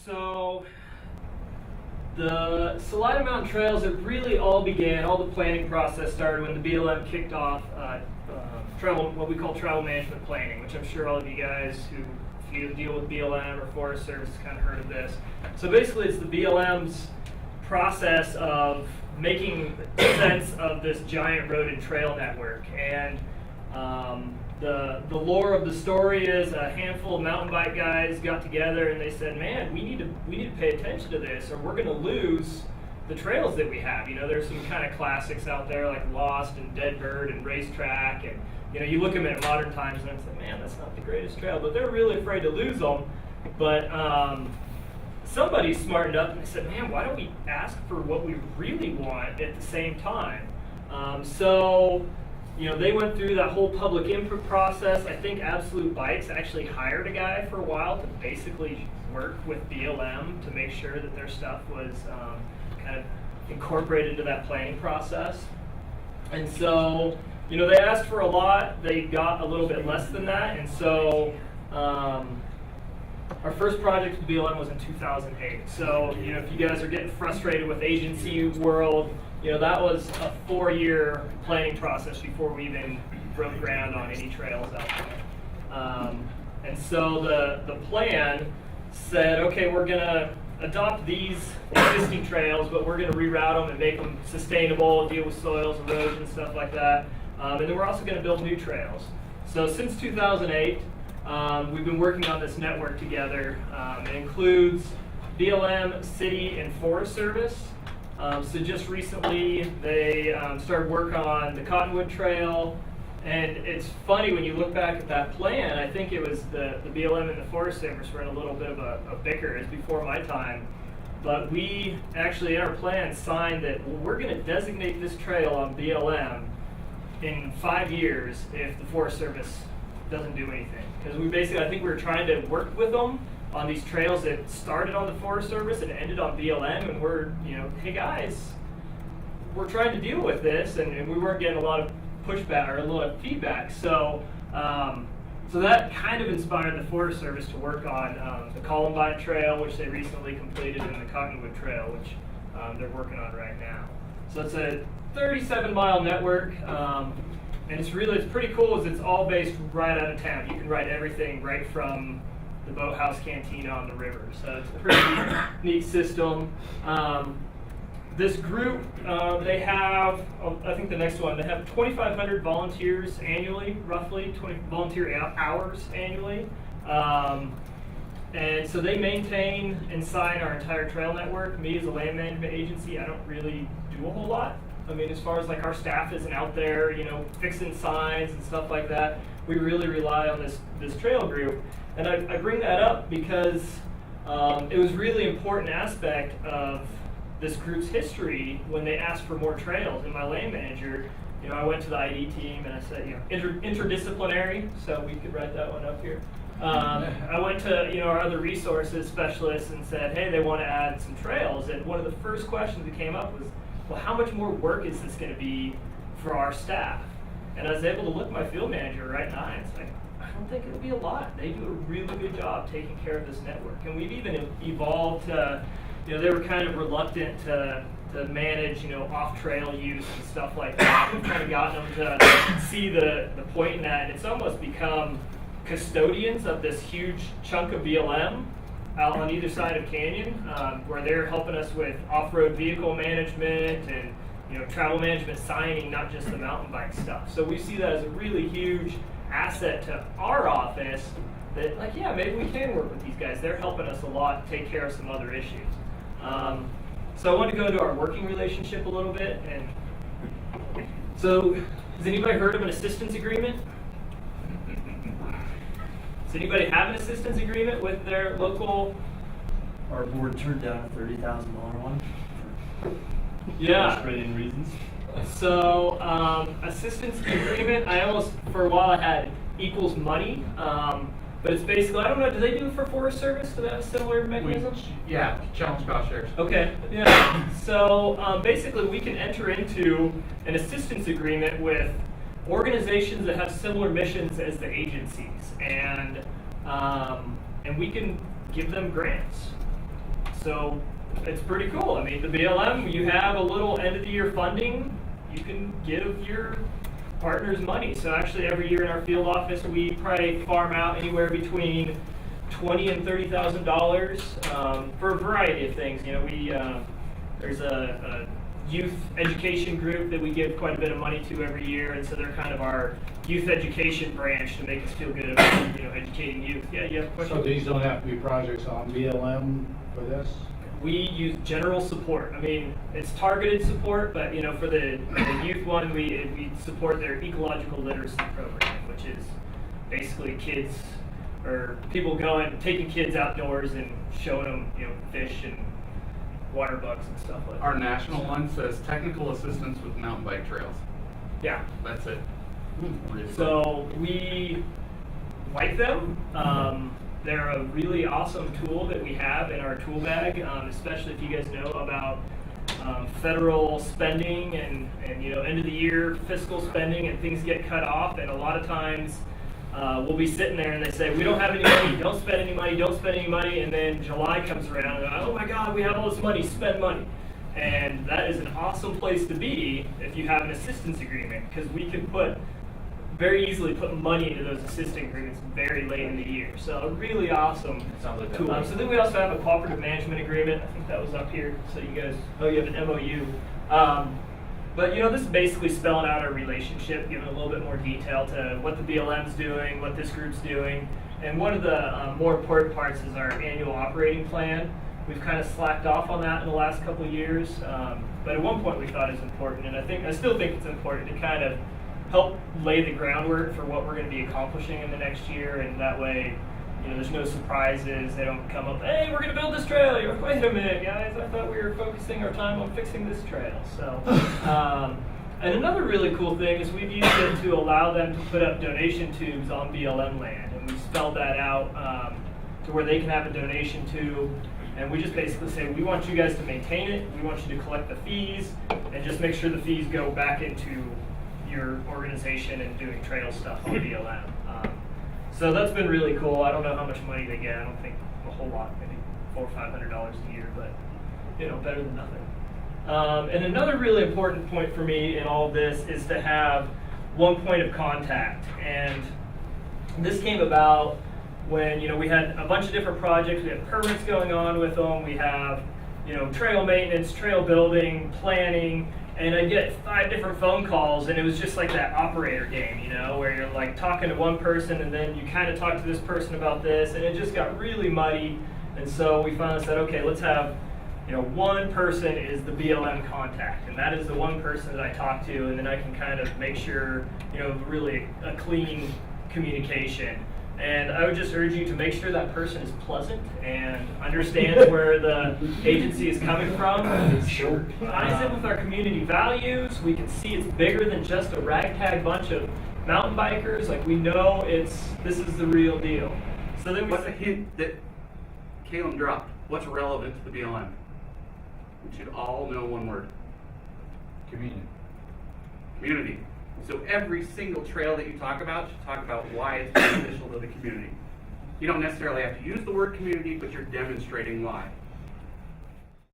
So the Salida Mountain Trails, it really all began, all the planning process started when the BLM kicked off what we call travel management planning, which I'm sure all of you guys who, if you deal with BLM or Forest Service, kind of heard of this. So basically it's the BLM's process of making sense of this giant road and trail network. And the lore of the story is a handful of mountain bike guys got together and they said, man, we need to pay attention to this or we're going to lose the trails that we have. You know, there's some kind of classics out there like Lost and Dead Bird and Racetrack, and you know, you look at them at modern times and it's like, man, that's not the greatest trail, but they're really afraid to lose them. But somebody smartened up and they said, man, why don't we ask for what we really want at the same time? So you know, they went through that whole public input process. I think Absolute Bikes actually hired a guy for a while to basically work with BLM to make sure that their stuff was kind of incorporated into that planning process. And so, you know, they asked for a lot. They got a little bit less than that. And so our first project with BLM was in 2008. So, you know, if you guys are getting frustrated with agency world, you know, that was a 4-year planning process before we even broke ground on any trails out there. And so the plan said, okay, we're going to adopt these existing trails, but we're going to reroute them and make them sustainable, deal with soils, erosion, stuff like that. And then we're also going to build new trails. So since 2008, we've been working on this network together. It includes BLM, City, and Forest Service. So just recently, they started work on the Cottonwood Trail, and it's funny when you look back at that plan. I think it was the BLM and the Forest Service were in a little bit of a bicker. It's before my time, but we actually in our plan signed that we're going to designate this trail on BLM in 5 years if the Forest Service doesn't do anything. Because we basically, I think we were trying to work with them on these trails that started on the Forest Service and ended on BLM, and we're, you know, hey guys, we're trying to deal with this, and we weren't getting a lot of pushback or a lot of feedback. So, so that kind of inspired the Forest Service to work on the Columbine Trail, which they recently completed, and the Cottonwood Trail, which they're working on right now. So it's a 37-mile network, and it's pretty cool. Is it's all based right out of town. You can ride everything right from the Boathouse Cantina on the river. So it's a pretty neat system. This group, they have, I think the next one, they have 2,500 volunteers annually, roughly, 20 volunteer hours annually. And so they maintain and sign our entire trail network. Me as a land management agency, I don't really do a whole lot. I mean, as far as like our staff isn't out there, you know, fixing signs and stuff like that, we really rely on this trail group. And I bring that up because it was really important aspect of this group's history when they asked for more trails. And my land manager, you know, I went to the ID team and I said, you know, interdisciplinary, so we could write that one up here. I went to, you know, our other resources specialists and said, hey, they want to add some trails. And one of the first questions that came up was, well, how much more work is this going to be for our staff? And I was able to look my field manager right in the eye and say, I don't think it'll be a lot. They do a really good job taking care of this network. And we've even evolved to, you know, they were kind of reluctant to manage, you know, off-trail use and stuff like that. We've kind of gotten them to see the point in that. And it's almost become custodians of this huge chunk of BLM out on either side of Canyon, where they're helping us with off-road vehicle management and, you know, travel management signing, not just the mountain bike stuff. So we see that as a really huge asset to our office that, like, yeah, maybe we can work with these guys. They're helping us a lot take care of some other issues. So I want to go into our working relationship a little bit. And so has anybody heard of an assistance agreement? Does anybody have an assistance agreement with their local? Our board turned down a $30,000 one for frustrating reasons. So assistance agreement, I almost, for a while I had equals money, but it's basically, I don't know, do they do it for Forest Service? Do they have a similar mechanism? Yeah, challenge cost shares. Okay, yeah. So basically we can enter into an assistance agreement with organizations that have similar missions as the agencies, and we can give them grants. So it's pretty cool. I mean, the BLM, you have a little end of the year funding, you can give your partners money. So actually every year in our field office, we probably farm out anywhere between $20,000 and $30,000 for a variety of things. You know, there's a youth education group that we give quite a bit of money to every year, and so they're kind of our youth education branch to make us feel good about, you know, educating youth. Yeah, you have a question? So these don't have to be projects on BLM for this? We use general support. I mean, it's targeted support, but you know, for the youth one, we support their ecological literacy program, which is basically kids or people taking kids outdoors and showing them, you know, fish and water bugs and stuff like that. Our national one says technical assistance with mountain bike trails. Yeah. That's it. So we like them. They're a really awesome tool that we have in our tool bag, especially if you guys know about federal spending and you know, end of the year fiscal spending, and things get cut off, and a lot of times we'll be sitting there and they say, we don't have any money, don't spend any money, don't spend any money, and then July comes around and oh my God, we have all this money, spend money. And that is an awesome place to be if you have an assistance agreement, because we can very easily put money into those assistance agreements very late in the year. So a really awesome tool. So then we also have a cooperative management agreement. I think that was up here. So you guys, you have an MOU. But you know, this is basically spelling out our relationship, giving a little bit more detail to what the BLM's doing, what this group's doing. And one of the more important parts is our annual operating plan. We've kind of slacked off on that in the last couple of years. But at one point we thought it was important, and I still think it's important to kind of help lay the groundwork for what we're going to be accomplishing in the next year, and that way, you know, there's no surprises. They don't come up, hey, we're going to build this trail. You're like, wait a minute, guys, I thought we were focusing our time on fixing this trail. So, and another really cool thing is we've used it to allow them to put up donation tubes on BLM land, and we spelled that out to where they can have a donation tube. And we just basically say, we want you guys to maintain it, we want you to collect the fees, and just make sure the fees go back into your organization and doing trail stuff on BLM. So that's been really cool. I don't know how much money they get. I don't think a whole lot, maybe $400 or $500 a year, but you know, better than nothing. And another really important point for me in all of this is to have one point of contact. And this came about when, you know, we had a bunch of different projects. We had permits going on with them. We have, you know, trail maintenance, trail building, planning. And I get 5 different phone calls, and it was just like that operator game, you know, where you're like talking to one person and then you kind of talk to this person about this, and it just got really muddy. And so we finally said, okay, let's have, you know, one person is the BLM contact, and that is the one person that I talk to, and then I can kind of make sure, you know, really a clean communication. And I would just urge you to make sure that person is pleasant and understands where the agency is coming from. Ties in with our community values. We can see it's bigger than just a ragtag bunch of mountain bikers. Like, we know this is the real deal. So then What's a hint that Caleb dropped? What's relevant to the BLM? We should all know one word. Community. Community. So every single trail that you talk about should talk about why it's beneficial to the community. You don't necessarily have to use the word community, but you're demonstrating why.